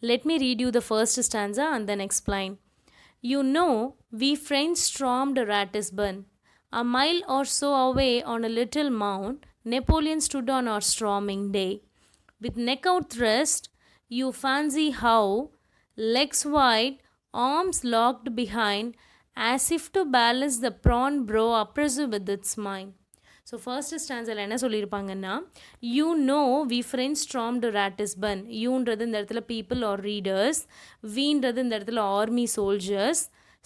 Let me read you the first stanza and then explain. You know, we French stormed Ratisbon. A mile or so away on a little mound, Napoleon stood on our storming day. With neck out thrust, you fancy how, legs wide, arms locked behind, as if to balance the prawn bro oppressive with its mind. So first ஸ்டான்ஸில் என்ன சொல்லியிருப்பாங்கன்னா, you know we friends stormed Ratisbon. யூன்றது இந்த இடத்துல people are readers, வீன்றது இந்த இடத்துல army soldiers,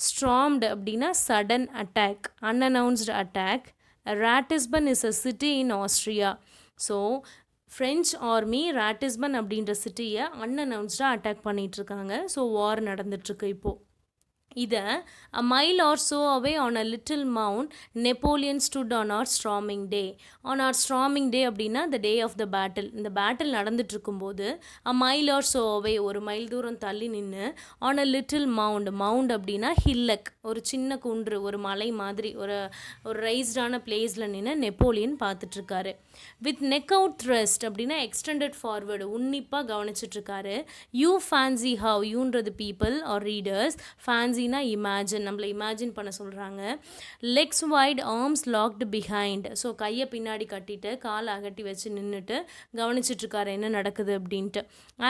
stormed அப்படின்னா sudden attack, unannounced attack. Ratisbon is a city in Austria. So French army Ratisbon அப்படின்ற சிட்டியை அன்அனௌன்ஸ்டாக அட்டாக் பண்ணிகிட்ருக்காங்க. ஸோ வார் நடந்துகிட்ருக்கு இப்போது. இதை a mile or so away on a little mound, Napoleon stood on our storming day. On our storming day அப்படின்னா the day of the battle. இந்த battle நடந்துட்டு இருக்கும்போது a mile or so away, ஒரு mile தூரம் தள்ளி நின்று, on a little mound, mound அப்படின்னா ஹில்லக், ஒரு சின்ன குன்று, ஒரு மலை மாதிரி ஒரு ரைஸ்டான பிளேஸில் நின்று நெப்போலியன் பார்த்துட்ருக்காரு. வித் நெக் அவுட் த்ரஸ்ட் அப்படின்னா எக்ஸ்டெண்டட் ஃபார்வர்டு, உன்னிப்பாக கவனிச்சிட்ருக்காரு. யூ ஃபேன்சி ஹவ், யூன்றது people are readers, fancy imagine, நம்மளை இமேஜின் பண்ண சொல்கிறாங்க. Legs wide, arms locked behind. So கையை பின்னாடி கட்டிட்டு காலை அகட்டி வச்சு நின்றுட்டு கவனிச்சிட்ருக்காரு என்ன நடக்குது அப்படின்ட்டு.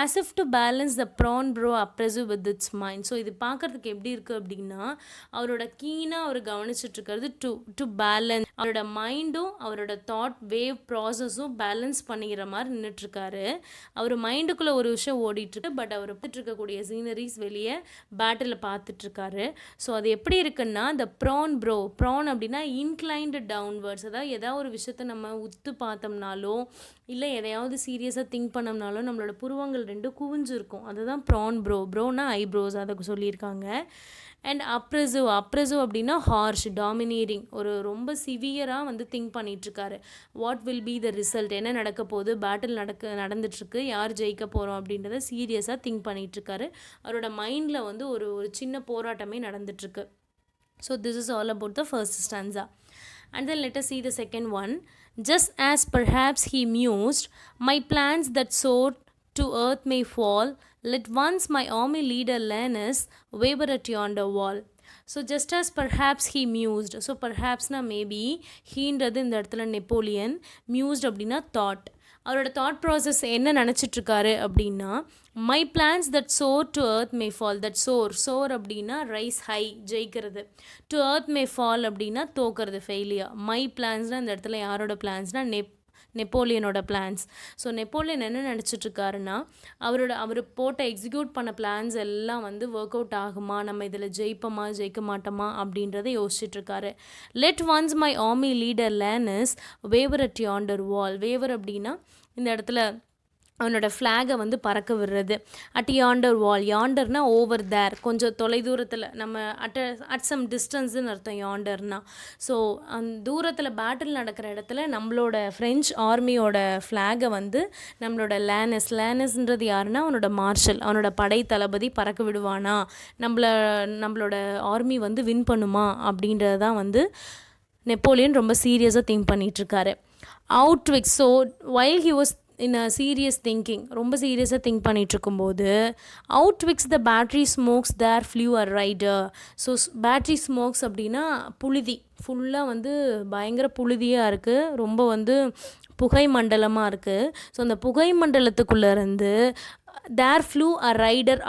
As if to balance the prone brow oppressive with its mind. So இது பார்க்குறதுக்கு எப்படி இருக்குது அப்படின்னா, அவரோட கீனாக அவர் கவனிச்சிட்ருக்கிறது டு பேலன்ஸ், அவரோட மைண்டும் அவரோட தாட் வேவ் ப்ராசஸும் பேலன்ஸ் பண்ணிக்கிற மாதிரி நின்றுட்டுருக்காரு. அவர் மைண்டுக்குள்ளே ஒரு விஷயம் ஓடிட்டுருக்கு, பட் அவர் பார்த்துட்ருக்கக்கூடிய சீனரிஸ் வெளியே பேட்டில் பார்த்துட்ருக்காரு. ஸோ அது எப்படி இருக்குன்னா, இந்த ப்ரான் ப்ரோ, ப்ரான் அப்படின்னா இன்க்ளைன்டு டவுன்வர்ட்ஸ், அதாவது ஏதாவது ஒரு விஷயத்த நம்ம உத்து பார்த்தோம்னாலோ இல்லை எதையாவது சீரியஸாக திங்க் பண்ணோம்னாலோ நம்மளோட புருவங்கள் ரெண்டும் குவிஞ்சிருக்கும். அதுதான் ப்ரான் ப்ரோ. ப்ரோனா ஐப்ரோஸ், அதை சொல்லியிருக்காங்க. அண்ட் அப்ரெசிவ், அப்ரெசிவ் அப்படின்னா ஹார்ஷ், டாமினேட்டிங், ஒரு ரொம்ப சிவியராக திங்க் பண்ணிகிட்ருக்காரு. What will be the result, என்ன நடக்க போகுது, பேட்டில் நடந்துட்டுருக்கு, யார் ஜெயிக்க போகிறோம் அப்படின்றத சீரியஸாக திங்க் பண்ணிகிட்ருக்காரு. அவரோட மைண்டில் ஒரு சின்ன போராட்டமே நடந்துட்டுருக்கு. So this is all about the first stanza. And then let us see the second one. Just as perhaps he mused, my plans that soared to earth may fall, let once my army leader Lannes waver at yonder wall. So just as perhaps he mused. So perhaps na maybe, ஹீன்றது இந்த இடத்துல Napoleon, மியூஸ்ட் அப்படின்னா thought. அவரோட thought process என்ன நினச்சிட்ருக்காரு அப்படின்னா, my plans that soar to earth may fall. That soar அப்படின்னா rise high, ஜெயிக்கிறது. To earth may fall அப்படின்னா தோக்கிறது, ஃபெயிலியர். மை பிளான்ஸ்னால் இந்த இடத்துல யாரோட பிளான்ஸ்னால் நெப்போலியனோட பிளான்ஸ். ஸோ நெப்போலியன் என்ன நினச்சிட்ருக்காருன்னா, அவர் போட்ட எக்ஸிக்யூட் பண்ண பிளான்ஸ் எல்லாம் ஒர்க் அவுட் ஆகுமா, நம்ம இதில் ஜெயிப்போமா ஜெயிக்க மாட்டோமா அப்படின்றத யோசிச்சுட்ருக்காரு. Let once my army leader Lannes waver at yonder wall. Waver அப்படின்னா இந்த இடத்துல அவனோட ஃப்ளாகை பறக்க விடுறது. அட் யாண்டர் வால், யாண்டர்னா ஓவர் தேர், கொஞ்சம் தொலைதூரத்தில், நம்ம அட் சம் டிஸ்டன்ஸுன்னு அர்த்தம் யாண்டர்னா. ஸோ அந்த தூரத்தில் பேட்டில் நடக்கிற இடத்துல நம்மளோட ஃப்ரெஞ்ச் ஆர்மியோட ஃப்ளாகை நம்மளோட லேனஸ்ன்றது யாருன்னா அவனோட மார்ஷல், அவனோட படை தளபதி பறக்க விடுவானா, நம்மளோட ஆர்மி வின் பண்ணுமா அப்படின்றது தான் நெப்போலியன் ரொம்ப சீரியஸாக திங்க் பண்ணிகிட்ருக்காரு. Out twixt. So while he was in a serious thinking, ரொம்ப சீரியஸாக திங்க் பண்ணிகிட்ருக்கும்போது, out twixt the battery smokes there flew a rider. So battery smokes அப்படின்னா புழுதி, ஃபுல்லாக பயங்கர புழுதியாக இருக்குது, ரொம்ப புகை மண்டலமாக இருக்குது. ஸோ அந்த புகை மண்டலத்துக்குள்ளேருந்து தேர் ஃப்ளூ அ ரைடர்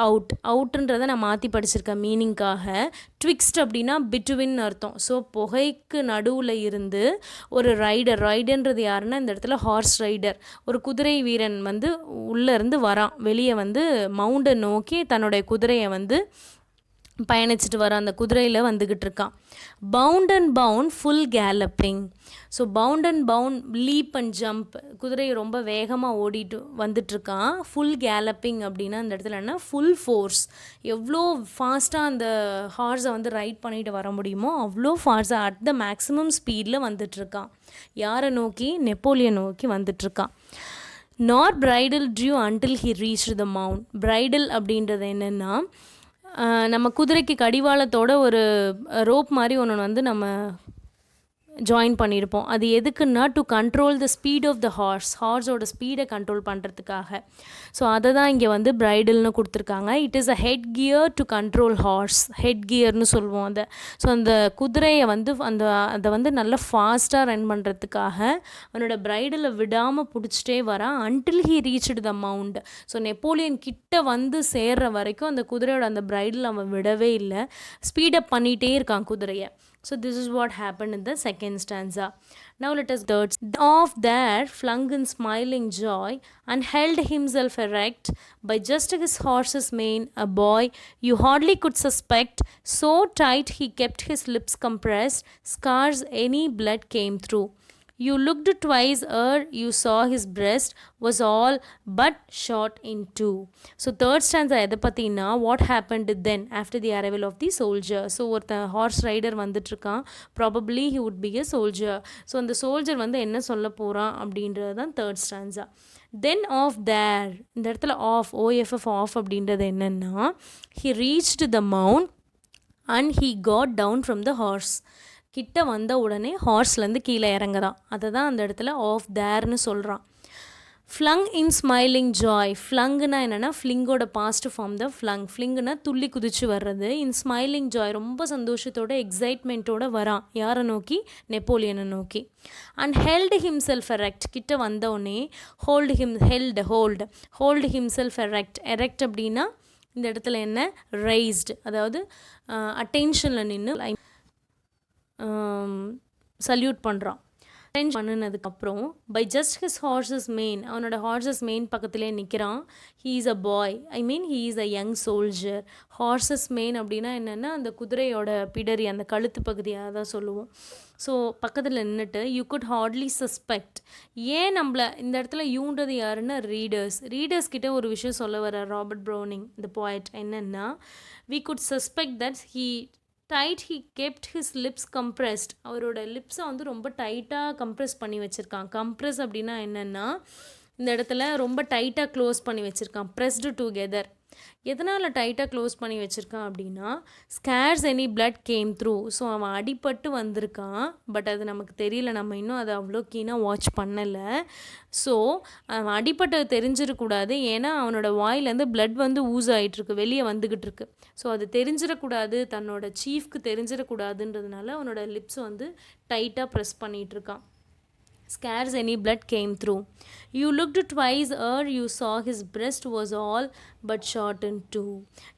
அவுட்ன்றதை நான் மாற்றி படிச்சிருக்கேன் மீனிங்காக. ட்விக்ஸ்ட் அப்படின்னா பிட்வின் அர்த்தம். ஸோ புகைக்கு நடுவில் இருந்து ஒரு ரைடர்ன்றது யாருன்னா இந்த இடத்துல ஹார்ஸ் ரைடர், ஒரு குதிரை வீரன் உள்ளேருந்து வரான், வெளியே மவுண்டை நோக்கி தன்னுடைய குதிரையை பயணிச்சுட்டு வர அந்த குதிரையில் வந்துக்கிட்டு இருக்கான். Bound and bound full galloping. So bound and bound, leap and jump, குதிரை ரொம்ப வேகமாக ஓடிட்டு வந்துட்டுருக்கான். ஃபுல் கேலப்பிங் அப்படின்னா அந்த இடத்துல என்ன, ஃபுல் ஃபோர்ஸ், எவ்வளோ ஃபாஸ்ட்டாக அந்த ஹார்ஸை ரைட் பண்ணிட்டு வர முடியுமோ அவ்வளோ ஃபாஸ்ட்டாக அட் த மேக்ஸிமம் ஸ்பீடில் வந்துட்டுருக்கான். யாரை நோக்கி, நெப்போலியன் நோக்கி வந்துட்டுருக்கான். Not bridle drew until he reach the mound. Bridle அப்படின்றது என்னென்னா, நம்ம குதிரைக்கு கடிவாளத்தோட ஒரு ரோப் மாதிரி ஒன்று நம்ம ஜாயின் பண்ணியிருப்போம். அது எதுக்குன்னா to control the speed of the ஹார்ஸோட ஸ்பீடை கண்ட்ரோல் பண்ணுறதுக்காக. ஸோ அதை தான் இங்கே வந்து பிரைடல்னு கொடுத்துருக்காங்க. It is a head gear to control horse, head கியர்னு சொல்லுவோம் அதை. ஸோ அந்த குதிரையை வந்து அதை வந்து நல்லா ஃபாஸ்ட்டாக ரன் பண்ணுறதுக்காக அவனோட பிரைடலை விடாமல் பிடிச்சிட்டே வரான் until he reached the mount. So Napoleon கிட்ட வந்து சேர்ற வரைக்கும் அந்த குதிரையோட அந்த பிரைடல் அவன் விடவே இல்லை, ஸ்பீடப் பண்ணிகிட்டே இருக்கான் குதிரையை. So this is what happened in the second stanza. Now let us third. Off there flung in smiling joy and held himself erect by just his horse's mane a boy you hardly could suspect, so tight he kept his lips compressed, scarce any blood came through. You looked twice ere you saw his breast was all but shot in two. So third stanza எதை பற்றினா what happened then after the arrival of the soldier. So ஒருத்தன் horse rider வந்துட்டுருக்கான், probably he would be a soldier. So அந்த soldier வந்து என்ன சொல்ல போகிறான் அப்படின்றது தான் third stanza. Then off there, இந்த இடத்துல ஆஃப் ஓஎஃப்எஃப் ஆஃப் அப்படின்றது என்னென்னா he reached the mount and he got down from the horse. கிட்ட வந்த உடனே ஹார்ஸ்லேருந்து கீழே இறங்குதான், அதை தான் அந்த இடத்துல ஆஃப் தேர்னு சொல்கிறான். ஃப்ளங் இன் ஸ்மைலிங் ஜாய், ஃப்ளங்குனா என்னென்னா ஃப்ளிங்கோட பாஸ்ட் ஃபார்ம் தான் ஃப்ளங். ஃப்ளிங்குனா துள்ளி குதிச்சு வர்றது. இன் ஸ்மைலிங் ஜாய் ரொம்ப சந்தோஷத்தோட எக்ஸைட்மெண்ட்டோட வரான், யாரை நோக்கி? நெப்போலியனை நோக்கி. அண்ட் ஹெல்டு ஹிம்செல்ஃப் எரெக்ட், கிட்ட வந்தோடனே ஹோல்டு ஹிம்செல்ஃப் எரெக்ட் அப்படின்னா இந்த இடத்துல என்ன? ரைஸ்டு, அதாவது அட்டென்ஷனில் நின்று சல்யூட் பண்ணுறான். பண்ணினதுக்கப்புறம் by just his horse's mane, அவனோட ஹார்ஸஸ் மெயின் பக்கத்துலேயே நிற்கிறான். He is a boy, he is a young soldier. Horse's mane அப்படின்னா என்னென்னா அந்த குதிரையோட பிடரி, அந்த கழுத்து பகுதியாக தான் சொல்லுவோம். ஸோ பக்கத்தில் நின்றுட்டு யூ குட் ஹார்ட்லி சஸ்பெக்ட், ஏன் நம்மளை இந்த இடத்துல யூன்றது யாருன்னா ரீடர்ஸ் கிட்ட ஒரு விஷயம் சொல்ல வர ராபர்ட் ப்ரௌனிங் த போயட். என்னென்னா we could suspect that he kept his lips compressed, அவரோட லிப்ஸை வந்து ரொம்ப டைட்டாக கம்ப்ரெஸ் பண்ணி வச்சுருக்கான். கம்ப்ரெஸ் அப்படின்னா என்னென்னா இந்த இடத்துல ரொம்ப டைட்டாக க்ளோஸ் பண்ணி வச்சுருக்கான், ப்ரெஸ்டு டுகெதர். எதனால் டைட்டாக க்ளோஸ் பண்ணி வச்சுருக்கான் அப்படின்னா scares any blood came through. So அவன் அடிபட்டு வந்திருக்கான், பட் அது நமக்கு தெரியல, நம்ம இன்னும் அதை அவ்வளோ கீனாக வாட்ச் பண்ணலை. ஸோ அவன் அடிபட்டது தெரிஞ்சிடக்கூடாது, ஏன்னா அவனோட வாயிலேருந்து பிளட் வந்து ஊஸ் ஆகிட்டுருக்கு, வெளியே வந்துக்கிட்டு இருக்கு. ஸோ அது தெரிஞ்சிடக்கூடாது, தன்னோட சீஃப்க்கு தெரிஞ்சிடக்கூடாதுன்றதுனால அவனோட லிப்ஸ் வந்து டைட்டாக press பண்ணிகிட்ருக்கான். Scarce any blood came through. You looked twice ere you saw his breast was all but shot in two.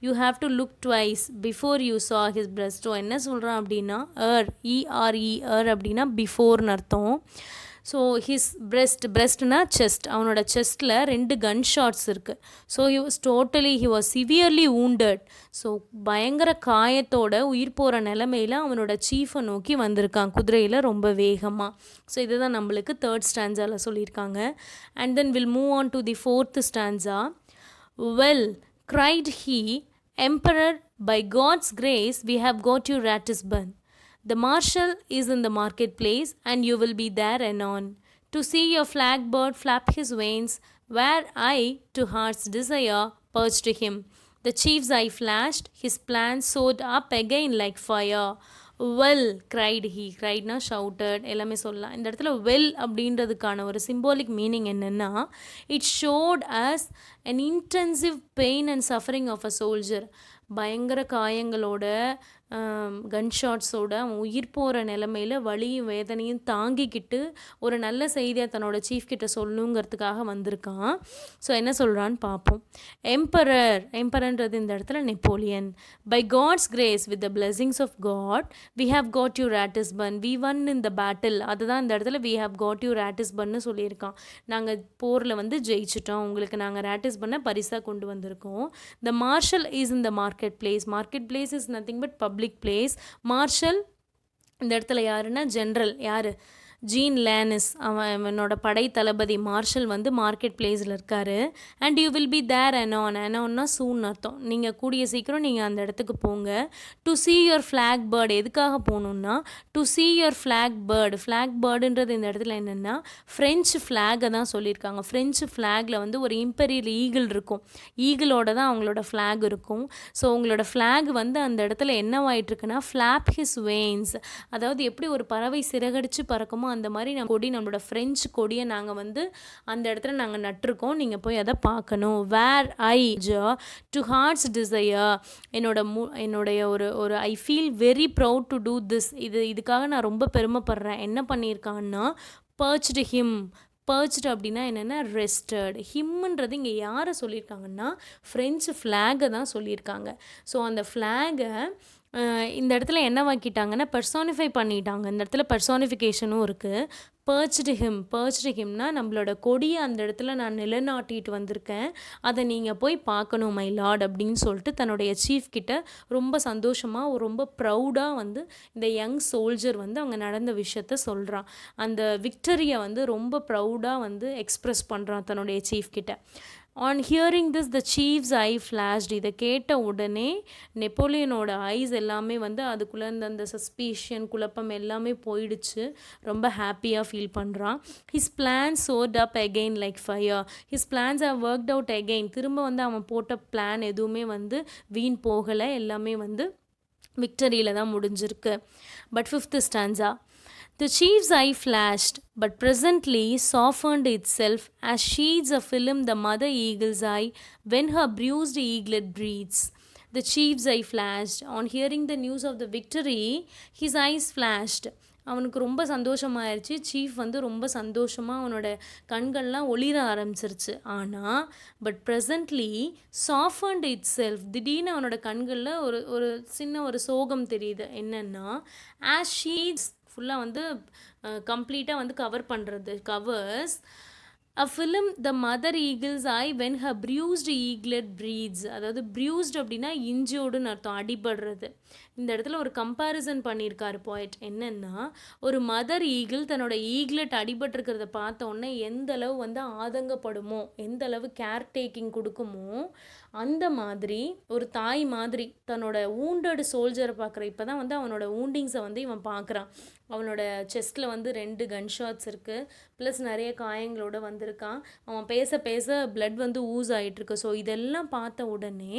You have to look twice before you saw his breast. So என்ன சொல்கிறான் அப்படின்னா ERE அப்படின்னா பிஃபோர்னு அர்த்தம். So his பிரெஸ்ட்னா chest, அவனோட செஸ்ட்டில் 2 கன் shots இருக்குது. So he was severely wounded. So பயங்கர காயத்தோட உயிர் போகிற நிலமையில் அவனோட சீஃபை நோக்கி வந்திருக்கான் குதிரையில் ரொம்ப வேகமாக. ஸோ இதுதான் நம்மளுக்கு தேர்ட் ஸ்டான்ஸாவில் சொல்லியிருக்காங்க. And then will move on to the fourth stanza. Well cried he, Emperor, by God's grace we have got you Ratisbon. The marshal is in the marketplace, and you will be there anon, to see your flag bird flap his wings, where I, to heart's desire, perched him. The chief's eye flashed, his plans soared up again like fire. Well, cried he. Criedனா shouted, எல்லாமே சொல்லலாம். இந்த இடத்துல well அப்படின்றதுக்கான ஒரு symbolic meaning என்னென்னா it showed as an intensive pain and suffering of a soldier. பயங்கர காயங்களோட கன்ஷாட்ஸோட அவன் உயிர் போகிற நிலமையில் வலியும் வேதனையும் தாங்கிக்கிட்டு ஒரு நல்ல செய்தியாக தன்னோட சீஃப் கிட்ட சொல்லணுங்கிறதுக்காக வந்திருக்கான். ஸோ என்ன சொல்கிறான்னு பார்ப்போம். எம்பரர்ன்றது இந்த இடத்துல Napoleon. By God's grace with the blessings of God we have got you Ratisbon. We won in the battle, அதுதான் இந்த இடத்துல வி ஹாவ் காட் யூ ராட்டிஸ்பன்னு சொல்லியிருக்கான். நாங்கள் போரில் வந்து ஜெயிச்சிட்டோம், உங்களுக்கு நாங்கள் ராட்டிஸ்பன்னை பரிசாக கொண்டு வந்திருக்கோம். The marshal is in the market place is nothing but public place. Marshal இந்த இடத்துல யாருன்னா ஜென்ரல், யார்? ஜீன் லேனிஸ் அவனோட படை தளபதி மார்ஷல் வந்து மார்க்கெட் பிளேஸில் இருக்கார். And you will be there அனோன்னா சூன் அர்த்தம். நீங்கள் கூடிய சீக்கிரம் நீங்கள் அந்த இடத்துக்கு போங்க. To see your flag bird எதுக்காக போகணுன்னா to see your flag bird. Flag பேர்டுன்றது இந்த இடத்துல என்னென்னா ஃப்ரெஞ்சு ஃப்ளாகை தான் சொல்லியிருக்காங்க. ஃப்ரெஞ்சு ஃப்ளாகில் வந்து ஒரு இம்பீரியல் ஈகிள் இருக்கும். ஈகிளோட தான் அவங்களோட ஃப்ளாக் இருக்கும். ஸோ உங்களோட ஃப்ளாக் வந்து அந்த இடத்துல என்னவாயிட்ருக்குன்னா ஃப்ளாப் ஹிஸ் வெயின்ஸ், அதாவது எப்படி ஒரு பறவை சிறகடிச்சு பறக்குமோ அந்த மாதிரி நம்மளோட ஃப்ரெஞ்சு கொடியை நாங்கள் வந்து அந்த இடத்துல நாங்கள் நட்டிருக்கோம். நீங்கள் போய் அதை பார்க்கணும். வேர் ஐ டு ஹார்ட்ஸ் டிசையர், என்னுடைய ஒரு I feel very proud to do this. இதுக்காக நான் ரொம்ப பெருமைப்படுறேன். என்ன பண்ணியிருக்கான்னா பர்ச்டு ஹிம். பர்ச்டு அப்படின்னா என்னென்னா ரெஸ்டட். ஹிம்ன்றது இங்கே யாரை சொல்லியிருக்காங்கன்னா ஃப்ரெஞ்சு ஃப்ளாகை தான் சொல்லியிருக்காங்க. ஸோ அந்த ஃப்ளாகை இந்த இடத்துல என்னவாக்கிட்டாங்கன்னா பெர்சானிஃபை பண்ணிட்டாங்க. இந்த இடத்துல பெர்சானிஃபிகேஷனும் இருக்குது. பர்ச்டு ஹிம்னா நம்மளோட கொடியை அந்த இடத்துல நான் நிலைநாட்டிட்டு வந்திருக்கேன், அதை நீங்கள் போய் பார்க்கணும் மை லார்ட் அப்படின்னு சொல்லிட்டு தன்னுடைய சீஃப் கிட்ட ரொம்ப சந்தோஷமாக ரொம்ப ப்ரௌடாக வந்து இந்த யங் சோல்ஜர் வந்து அவங்க நடந்த விஷயத்த சொல்கிறான். அந்த விக்டரியை வந்து ரொம்ப ப்ரௌடாக வந்து எக்ஸ்ப்ரெஸ் பண்ணுறான் தன்னுடைய சீஃப் கிட்ட. On hearing this the chief's eye flashed. இதை கேட்ட உடனே நெப்போலியனோட ஐஸ் எல்லாமே வந்து அதுக்குள்ளே அந்த சஸ்பீஷன் குழப்பம் எல்லாமே போயிடுச்சு. ரொம்ப ஹாப்பியாக ஃபீல் பண்ணுறான். His plans soared up again like fire. His plans are worked out again. திரும்ப வந்து அவன் போட்ட பிளான் எதுவுமே வந்து வீண் போகலை. எல்லாமே வந்து விக்டரியில் தான் முடிஞ்சிருக்கு. But 5th stanza. The chief's eye flashed, but presently softened itself as sheets of film the mother eagle's eye when her bruised eaglet breathes. The chief's eye flashed. On hearing the news of the victory, his eyes flashed. அவனுக்கு ரொம்ப சந்தோஷமாயிருச்சு. Chief வந்து ரொம்ப சந்தோஷமாக அவனோட கண்கள்லாம் ஒளிர ஆரம்பிச்சிருச்சு. ஆனால் but presently சாஃபண்ட் it self. திடீர்னு அவனோட கண்களில் ஒரு சின்ன ஒரு சோகம் தெரியுது. என்னென்னா ஆஸ் ஷீட்ஸ் ஃபுல்லாக வந்து கம்ப்ளீட்டாக வந்து கவர் பண்ணுறது. Covers a film the mother eagle's eye when her bruised eaglet breathes. அதாவது bruised அப்படின்னா இன்ஜோர்டுன்னு அர்த்தம், அடிபடுறது. இந்த இடத்துல ஒரு கம்பேரிசன் பண்ணியிருக்காரு போய்ட். என்னென்னா ஒரு மதர் ஈகிள் தன்னோட ஈக்லெட் அடிபட்டிருக்கிறத பார்த்த உடனே எந்த அளவு வந்து ஆதங்கப்படுமோ, எந்த அளவு கேர் டேக்கிங் கொடுக்குமோ, அந்த மாதிரி ஒரு தாய் மாதிரி தன்னோட ஊண்டட் சோல்ஜரை பார்க்குற. இப்போ தான் வந்து அவனோட ஊண்டிங்ஸை வந்து இவன் பார்க்குறான். அவனோட செஸ்ட்டில் வந்து 2 கன் ஷாட்ஸ் இருக்குது, ப்ளஸ் நிறைய காயங்களோடு வந்திருக்கான். அவன் பேச பேச பிளட் வந்து ஊஸ் ஆகிட்டுருக்கு. ஸோ இதெல்லாம் பார்த்த உடனே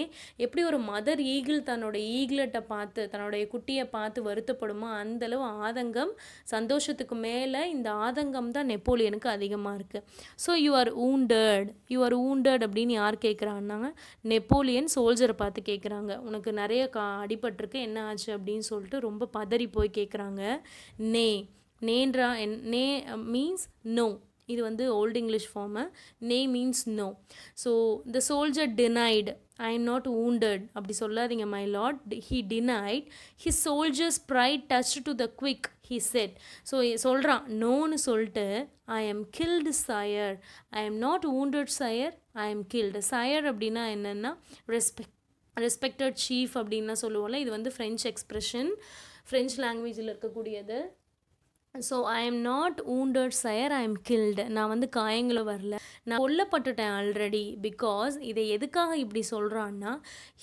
எப்படி ஒரு மதர் ஈகிள் தன்னோட ஈகிளட்டை பார்த்து தன்னுடைய குட்டியை பார்த்து வருத்தப்படுமோ அந்தளவு ஆதங்கம், சந்தோஷத்துக்கு மேலே இந்த ஆதங்கம் தான் நெப்போலியனுக்கு அதிகமாக இருக்குது. ஸோ யூ ஆர் ஊண்டட் அப்படின்னு யார் கேட்குறான்னாங்க, நெப்போலியன் சோல்ஜரை பார்த்து கேட்குறாங்க. உனக்கு நிறைய அடிபட்டிருக்கு, என்ன ஆச்சு அப்படின்னு சொல்லிட்டு ரொம்ப பதறி போய் கேட்குறாங்க. நேன்றா நே மீன்ஸ் நோ. இது வந்து old English form. Nay means no. So the soldier denied I am not wounded. அப்படி சொல்லாதீங்க my lord. He denied his soldiers pride touch to the quick he said. So சொல்கிறான் நோன்னு சொல்லிட்டு I am killed sire, I am not wounded sire, I am killed. Sire அப்படின்னா என்னென்னா respected chief அப்படின்னா சொல்லுவோம்ல. இது வந்து ஃப்ரெஞ்ச் எக்ஸ்ப்ரெஷன், ஃப்ரெஞ்ச் லாங்குவேஜில் இருக்கக்கூடியது. So I am not wounded sire, I am killed. நான் வந்து காயங்களும் வரல, நான் கொல்லப்பட்டுட்டேன் ஆல்ரெடி. பிகாஸ் இதை எதுக்காக இப்படி சொல்கிறான்னா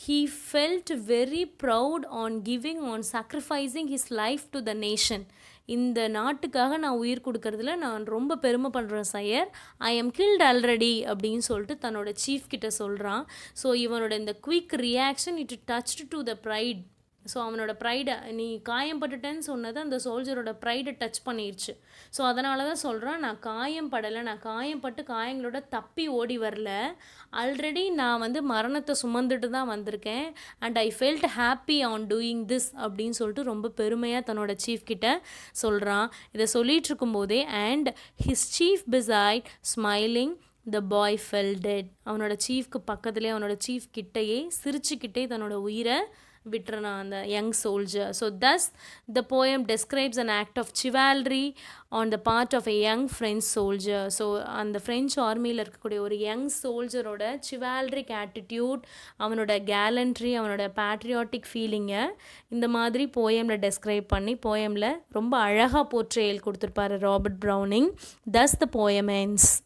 he felt very proud on giving on sacrificing his life to the nation. இந்த நாட்டுக்காக நான் உயிர் கொடுக்கறதுல நான் ரொம்ப பெருமை பண்ணுறேன் sire. I am killed already அப்படின்னு சொல்லிட்டு தன்னோட சீஃப் கிட்ட சொல்கிறான். ஸோ இவனோட இந்த quick reaction it touched to the pride. So அவனோட ப்ரைடை, நீ காயம்பட்டுட்டேன்னு சொன்னது அந்த சோல்ஜரோட ப்ரைடை டச் பண்ணிடுச்சு. ஸோ அதனால தான் சொல்கிறான், நான் காயம் படலை, நான் காயம்பட்டு காயங்களோட தப்பி ஓடி வரல, ஆல்ரெடி நான் வந்து மரணத்தை சுமந்துட்டு தான் வந்திருக்கேன். And I felt happy on doing this அப்படின்னு சொல்லிட்டு ரொம்ப பெருமையாக தன்னோட சீஃப் கிட்ட சொல்கிறான். இதை சொல்லிகிட்டு இருக்கும்போதே and his chief beside smiling the boy fell dead. அவனோட சீஃப்க்கு பக்கத்துலேயே, அவனோட சீஃப் கிட்டையே சிரிச்சுக்கிட்டே தன்னோட உயிரை விட்டுறனா அந்த young soldier. So thus the poem describes an act of chivalry on the part of a young French soldier. So அந்த ஃப்ரெஞ்ச் ஆர்மியில் இருக்கக்கூடிய ஒரு யங் சோல்ஜரோட சிவால்ரிக் ஆட்டிடியூட், அவனோட கேலண்ட்ரி, அவனோட பேட்ரியாட்டிக் ஃபீலிங்கை இந்த மாதிரி போயமில் டெஸ்கிரைப் பண்ணி போயமில் ரொம்ப அழகாக போர்ட்ரேயல் கொடுத்துருப்பாரு Robert browning. Thus the poem ends.